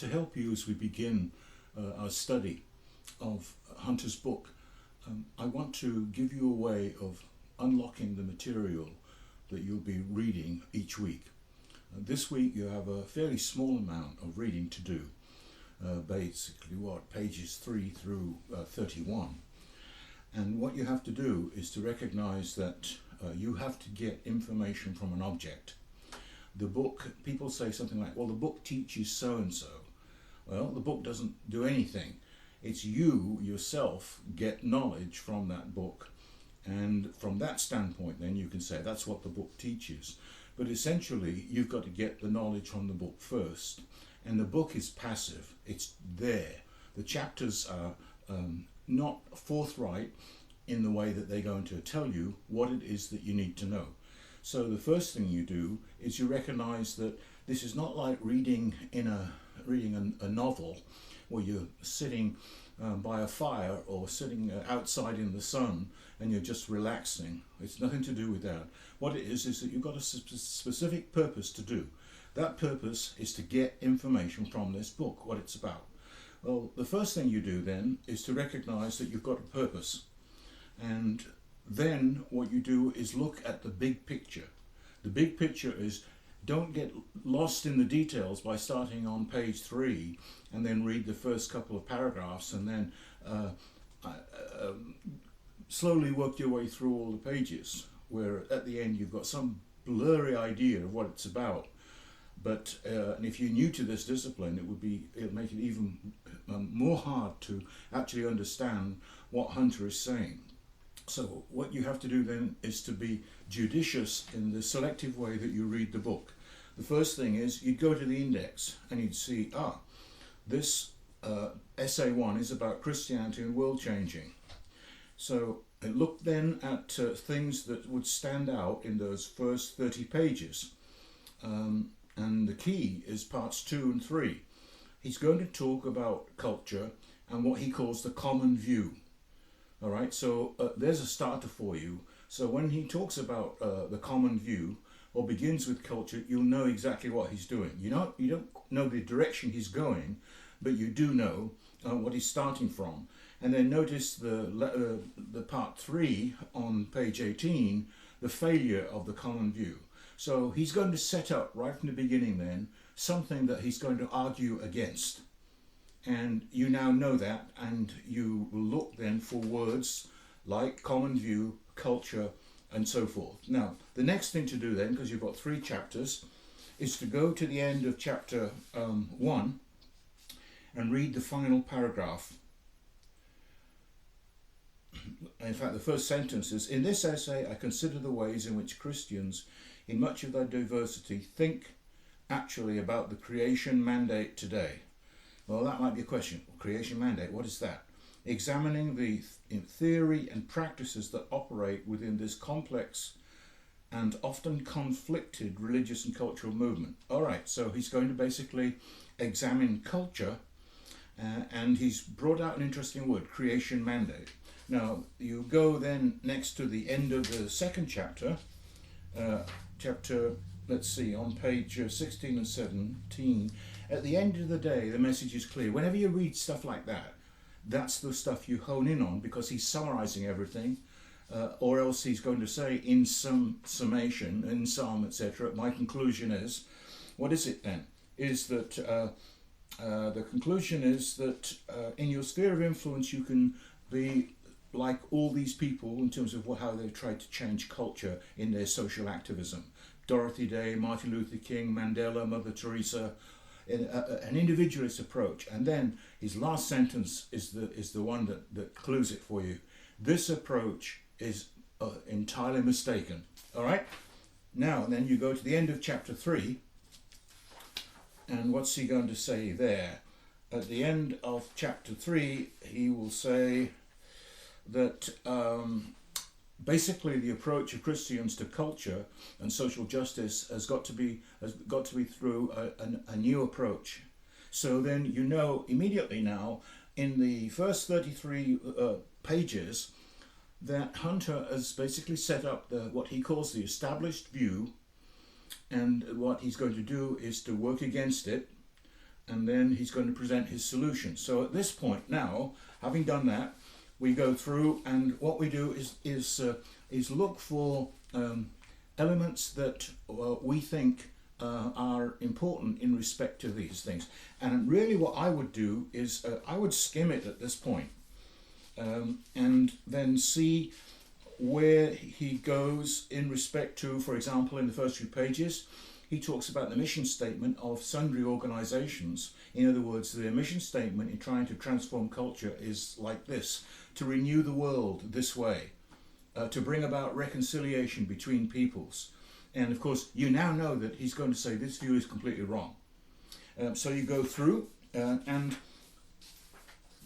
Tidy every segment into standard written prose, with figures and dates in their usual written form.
to help you as we begin our study of Hunter's book, I want to give you a way of unlocking the material that you'll be reading each week. This week you have a fairly small amount of reading to do, basically pages 3 through 31. And what you have to do is to recognize that you have to get information from an object. The book, people say something like, well, the book teaches so-and-so. Well, the book doesn't do anything. It's you yourself get knowledge from that book. And from that standpoint, then you can say that's what the book teaches. But essentially, you've got to get the knowledge from the book first. And the book is passive. It's there. The chapters are not forthright in the way that they're going to tell you what it is that you need to know. So the first thing you do is you recognize that this is not like reading a novel where you're sitting by a fire or sitting outside in the sun and you're just relaxing. It's nothing to do with that. What it is that you've got a specific purpose to do. That purpose is to get information from this book, what it's about. Well, the first thing you do then is to recognize that you've got a purpose. And then what you do is look at the big picture. The big picture is, don't get lost in the details by starting on page 3 and then read the first couple of paragraphs and then slowly work your way through all the pages, where at the end you've got some blurry idea of what it's about. But and if you're new to this discipline, it'll make it even more hard to actually understand what Hunter is saying. So what you have to do then is to be judicious in the selective way that you read the book. The first thing is you'd go to the index and you'd see, this essay 1 is about Christianity and world changing. So look then at things that would stand out in those first 30 pages. And the key is parts 2 and 3. He's going to talk about culture and what he calls the common view. All right, so there's a starter for you. So when he talks about the common view or begins with culture, you'll know exactly what he's doing. You don't know the direction he's going, but you do know what he's starting from. And then notice the part 3 on page 18, the failure of the common view. So he's going to set up right from the beginning then something that he's going to argue against. And you now know that, and you will look then for words like common view, culture, and so forth. Now, the next thing to do then, because you've got 3 chapters, is to go to the end of chapter 1 and read the final paragraph. In fact, the first sentence is, in this essay, I consider the ways in which Christians, in much of their diversity, think actually about the creation mandate today. Well, that might be a question. Creation mandate, what is that? Examining the theory and practices that operate within this complex and often conflicted religious and cultural movement. All right, so he's going to basically examine culture, and he's brought out an interesting word, creation mandate. Now, you go then next to the end of the second chapter, let's see, on page 16 and 17, at the end of the day, the message is clear. Whenever you read stuff like that, that's the stuff you hone in on, because he's summarizing everything, or else he's going to say in some summation, in sum, etc. My conclusion is, what is it then? Is that the conclusion is that in your sphere of influence, you can be like all these people in terms of how they've tried to change culture in their social activism. Dorothy Day, Martin Luther King, Mandela, Mother Teresa, an individualist approach. And then his last sentence is the one that clues it for you. This approach is entirely mistaken. All right? Now, then you go to the end of chapter 3, and what's he going to say there? At the end of chapter 3, he will say that basically the approach of Christians to culture and social justice has got to be through a new approach. So then you know immediately now in the first 33 pages that Hunter has basically set up what he calls the established view, and what he's going to do is to work against it and then he's going to present his solution. So at this point now, having done that, we go through, and what we do is look for elements that we think are important in respect to these things. And really what I would do is I would skim it at this point, and then see where he goes in respect to, for example, in the first few pages, he talks about the mission statement of sundry organizations. In other words, their mission statement in trying to transform culture is like this: to renew the world this way, to bring about reconciliation between peoples. And of course, you now know that he's going to say this view is completely wrong. So you go through and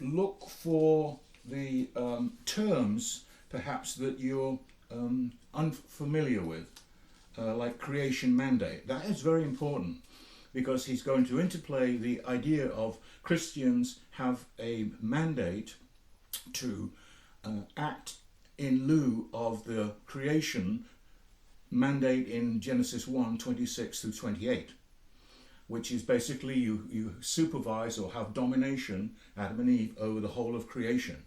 look for the terms perhaps that you're unfamiliar with, like creation mandate. That is very important, because he's going to interplay the idea of Christians have a mandate to act in lieu of the creation mandate in Genesis 1:26 through 28, which is basically you supervise or have domination, Adam and Eve, over the whole of creation.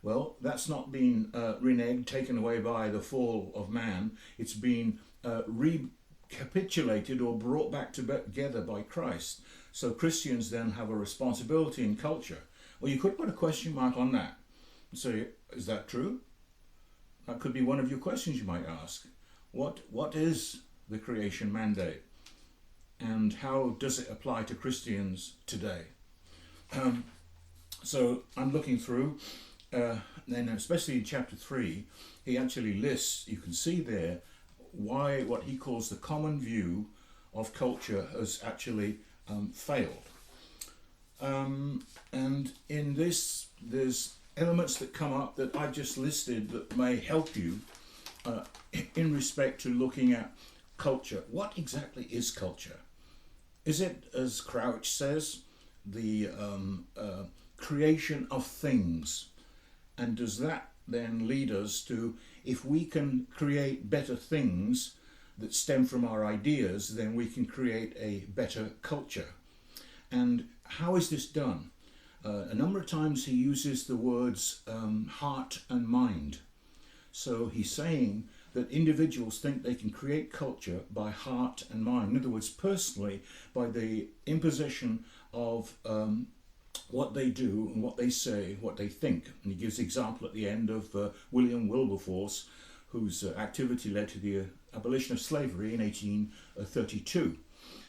Well, that's not been reneged, taken away by the fall of man. It's been recapitulated or brought back together by Christ. So Christians then have a responsibility in culture. Well, you could put a question mark on that and say, is that true? That could be one of your questions you might ask. What is the creation mandate, and how does it apply to Christians today? So I'm looking through, then especially in chapter 3, he actually lists, you can see there, why what he calls the common view of culture has actually failed. And in this, there's elements that come up that I've just listed that may help you in respect to looking at culture. What exactly is culture? Is it, as Crouch says, the creation of things? And does that then lead us to, if we can create better things that stem from our ideas, then we can create a better culture? And how is this done? A number of times he uses the words heart and mind. So he's saying that individuals think they can create culture by heart and mind. In other words, personally, by the imposition of what they do and what they say, what they think. And he gives the example at the end of William Wilberforce, whose activity led to the abolition of slavery in 1832.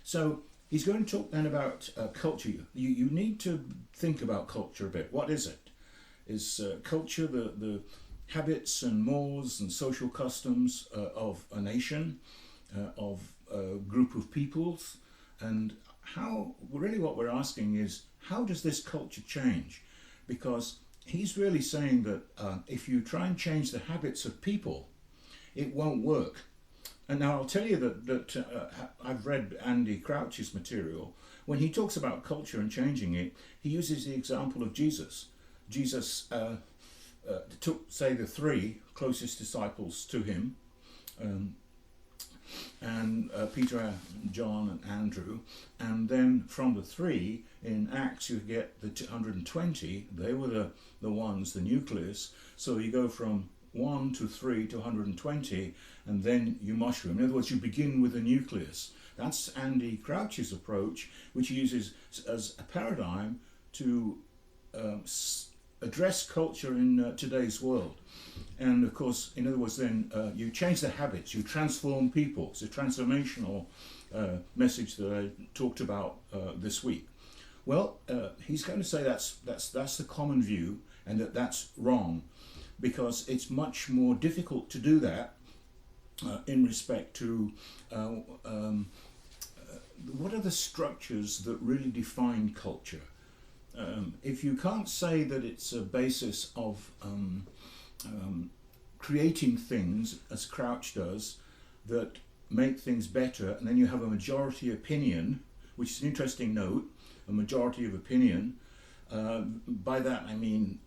So he's going to talk then about culture. You need to think about culture a bit. What is it? Is culture the habits and mores and social customs of a nation, of a group of peoples? And how, really what we're asking is, how does this culture change? Because he's really saying that if you try and change the habits of people, it won't work. And now I'll tell you that I've read Andy Crouch's material. When he talks about culture and changing it, he uses the example of Jesus. Jesus took, say, the 3 closest disciples to him, and Peter, John and Andrew, and then from the 3 in Acts you get the 120. They were the ones, the nucleus. So you go from 1 to 3 to 120, and then you mushroom. In other words, you begin with the nucleus. That's Andy Crouch's approach, which he uses as a paradigm to address culture in today's world. And of course, in other words, then you change the habits, you transform people. It's a transformational message that I talked about this week. Well, he's going to say that's the common view, and that's wrong, because it's much more difficult to do that in respect to what are the structures that really define culture. If you can't say that it's a basis of creating things, as Crouch does, that make things better, and then you have a majority opinion, which is an interesting note, a majority of opinion. By that I mean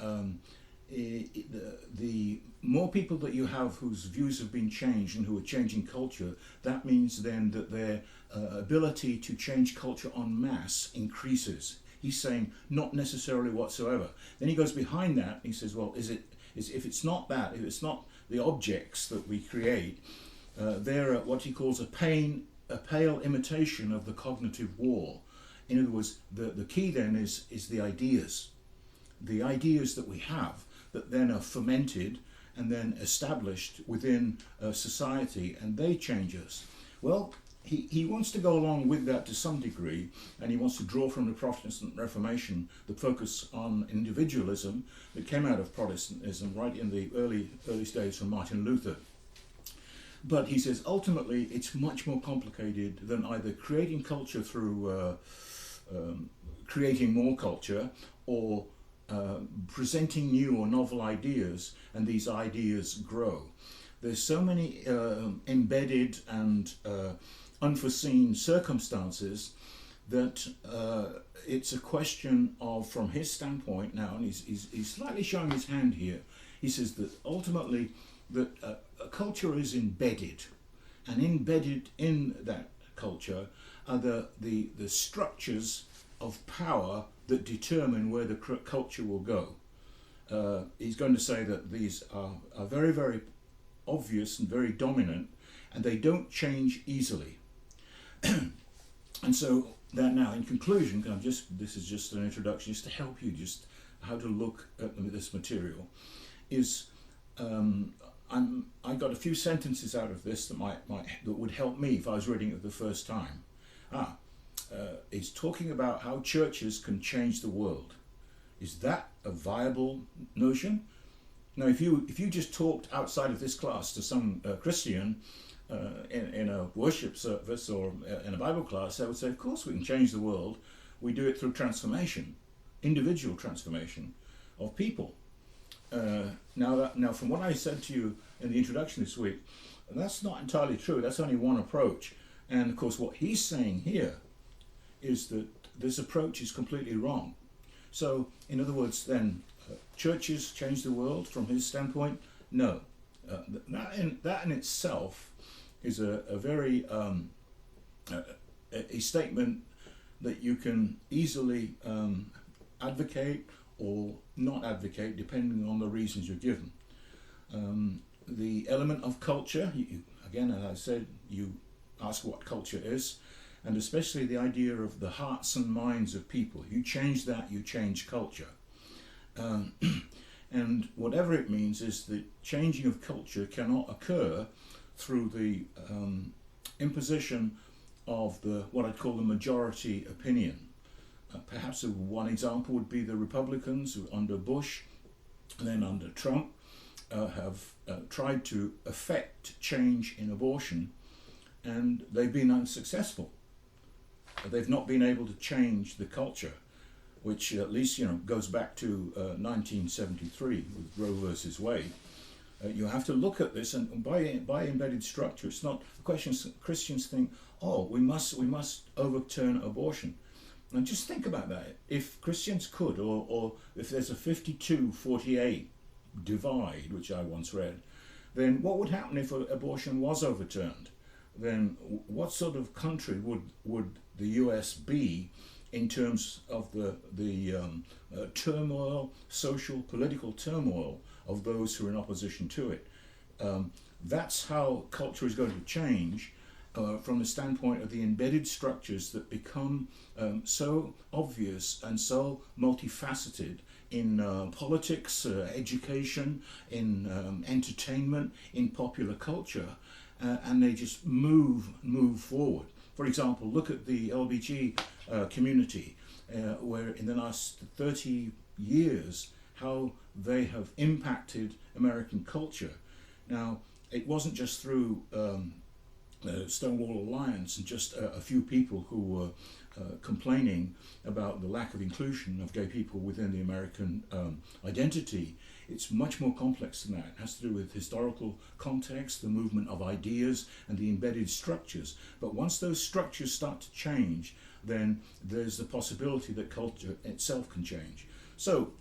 the more people that you have whose views have been changed and who are changing culture, that means then that their ability to change culture en masse increases. He's saying not necessarily whatsoever. Then he goes behind that and he says, well, if it's not that, if it's not the objects that we create, they're what he calls a pale imitation of the cognitive war. In other words, the key then is the ideas that we have that then are fermented and then established within society, and they change us. Well, he wants to go along with that to some degree, and he wants to draw from the Protestant Reformation the focus on individualism that came out of Protestantism right in the early days from Martin Luther. But he says ultimately it's much more complicated than either creating culture through creating more culture, or presenting new or novel ideas, and these ideas grow. There's so many embedded and unforeseen circumstances that it's a question of, from his standpoint now, and he's slightly showing his hand here, he says that ultimately that a culture is embedded, and embedded in that culture are the structures of power that determine where the culture will go. He's going to say that these are very, very obvious and very dominant, and they don't change easily. And so that now, in conclusion, this is just an introduction, just to help you just how to look at this material, is I got a few sentences out of this that that would help me if I was reading it the first time. He's talking about how churches can change the world. Is that a viable notion? Now, if you just talked outside of this class to some Christian in a worship service or in a Bible class, they would say, of course we can change the world. We do it through transformation, individual transformation of people. Now, from what I said to you in the introduction this week, that's not entirely true. That's only one approach. And of course, what he's saying here is that this approach is completely wrong. So, in other words, then, churches change the world from his standpoint? No. That in itself is a very a statement that you can easily advocate or not advocate, depending on the reasons you're given. The element of culture, again, as I said, you ask what culture is, and especially the idea of the hearts and minds of people. You change that, you change culture. And whatever it means is the changing of culture cannot occur through the imposition of what I'd call the majority opinion. Perhaps one example would be the Republicans who, under Bush and then under Trump, have tried to effect change in abortion, and they've been unsuccessful. They've not been able to change the culture, which at least goes back to 1973 with Roe versus Wade. You have to look at this, and by embedded structure, it's not a question. Christians think, oh, we must overturn abortion. And just think about that. If Christians could, or if there's a 52-48 divide, which I once read, then what would happen if abortion was overturned? Then what sort of country would the US be in terms of the turmoil, social, political turmoil of those who are in opposition to it? That's how culture is going to change. From the standpoint of the embedded structures that become so obvious and so multifaceted in politics, education, in entertainment, in popular culture, and they just move forward. For example, look at the LBG community, where in the last 30 years, how they have impacted American culture. Now, it wasn't just through Stonewall Alliance and just a few people who were complaining about the lack of inclusion of gay people within the American identity. It's much more complex than that. It has to do with historical context, the movement of ideas, and the embedded structures. But once those structures start to change, then there's the possibility that culture itself can change. So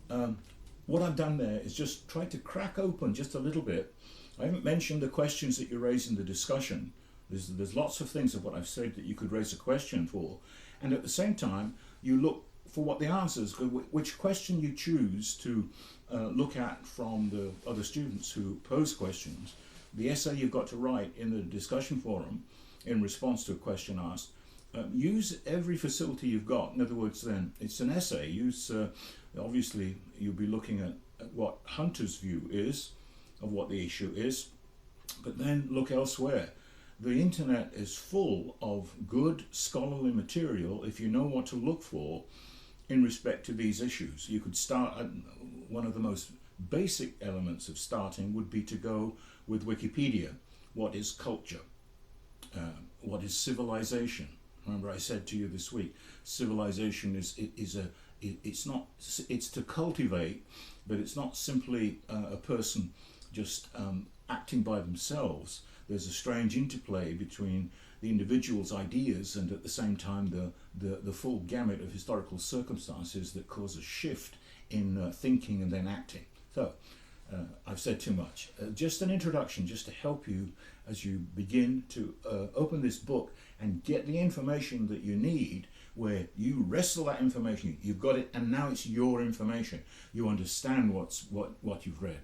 what I've done there is just try to crack open just a little bit. I haven't mentioned the questions that you raise in the discussion. There's lots of things of what I've said that you could raise a question for, and at the same time you look for what the answers, which question you choose to look at from the other students who pose questions, the essay you've got to write in the discussion forum in response to a question asked. Use every facility you've got. In other words, then it's an essay. Use obviously you'll be looking at what Hunter's view is of what the issue is, but then look elsewhere. The internet is full of good scholarly material if you know what to look for in respect to these issues. You could start at one of the most basic elements of starting would be to go with Wikipedia. What is culture? What is civilization? Remember I said to you this week, civilization it's to cultivate, but it's not simply a person just acting by themselves. There's a strange interplay between the individual's ideas and at the same time the full gamut of historical circumstances that cause a shift in thinking and then acting. So I've said too much. Just an introduction, just to help you as you begin to open this book and get the information that you need, where you wrestle that information, you've got it, and now it's your information. You understand what you've read.